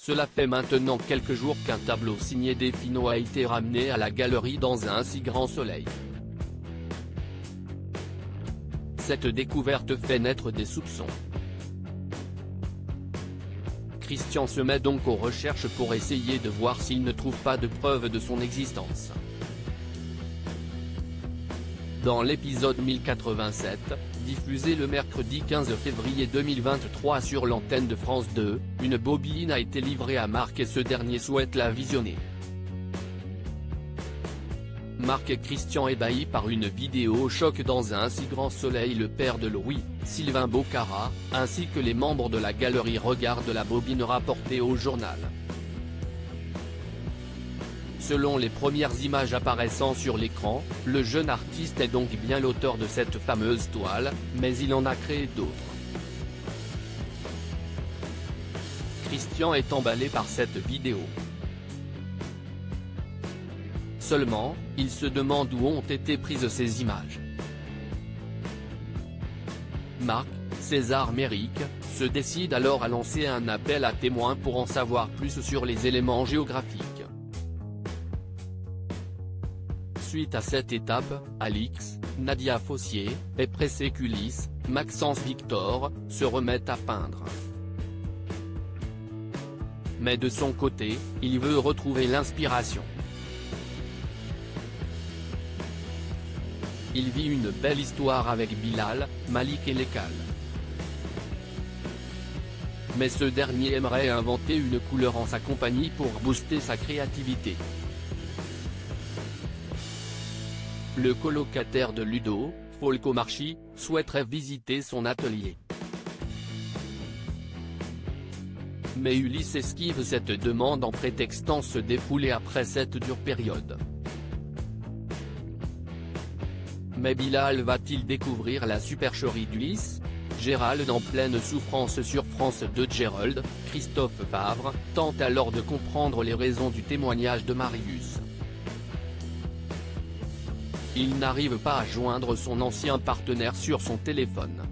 Cela fait maintenant quelques jours qu'un tableau signé Defino a été ramené à la galerie dans un si grand soleil. Cette découverte fait naître des soupçons. Christian se met donc aux recherches pour essayer de voir s'il ne trouve pas de preuves de son existence. Dans l'épisode 1087, diffusé le mercredi 15 février 2023 sur l'antenne de France 2, une bobine a été livrée à Marc et ce dernier souhaite la visionner. Marc et Christian ébahis par une vidéo choquent dans un si grand soleil. Le père de Louis, Sylvain Bocara, ainsi que les membres de la galerie regardent la bobine rapportée au journal. Selon les premières images apparaissant sur l'écran, le jeune artiste est donc bien l'auteur de cette fameuse toile, mais il en a créé d'autres. Christian est emballé par cette vidéo. Seulement, il se demande où ont été prises ces images. Marc, César Méric, se décide alors à lancer un appel à témoins pour en savoir plus sur les éléments géographiques. Suite à cette étape, Alix, Nadia Fossier, et Pressé Culis, Maxence Victor, se remettent à peindre. Mais de son côté, il veut retrouver l'inspiration. Il vit une belle histoire avec Bilal, Malik et Lekal. Mais ce dernier aimerait inventer une couleur en sa compagnie pour booster sa créativité. Le colocataire de Ludo, Folco Marchi, souhaiterait visiter son atelier. Mais Ulysse esquive cette demande en prétextant se défouler après cette dure période. Mais Bilal va-t-il découvrir la supercherie d'Ulysse? Gérald en pleine souffrance sur France 2. Gérald, Christophe Favre, tente alors de comprendre les raisons du témoignage de Marius. Il n'arrive pas à joindre son ancien partenaire sur son téléphone.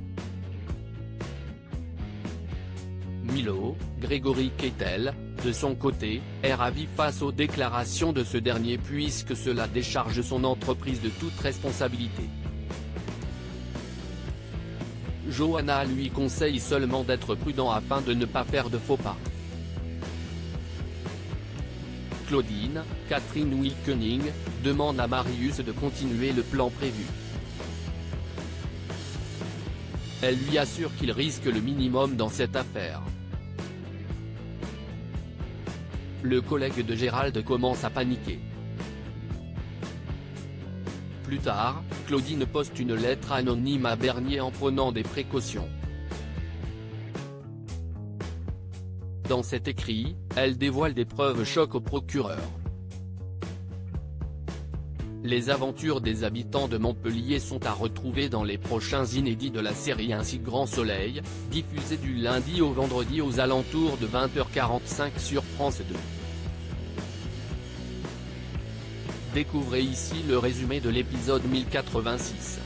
Milo, Grégory Kettel, de son côté, est ravi face aux déclarations de ce dernier puisque cela décharge son entreprise de toute responsabilité. Johanna lui conseille seulement d'être prudent afin de ne pas faire de faux pas. Claudine, Catherine Wilkening, demande à Marius de continuer le plan prévu. Elle lui assure qu'il risque le minimum dans cette affaire. Le collègue de Gérald commence à paniquer. Plus tard, Claudine poste une lettre anonyme à Bernier en prenant des précautions. Dans cet écrit, elle dévoile des preuves choc au procureur. Les aventures des habitants de Montpellier sont à retrouver dans les prochains inédits de la série Un si grand soleil, diffusé du lundi au vendredi aux alentours de 20h45 sur France 2. Découvrez ici le résumé de l'épisode 1086.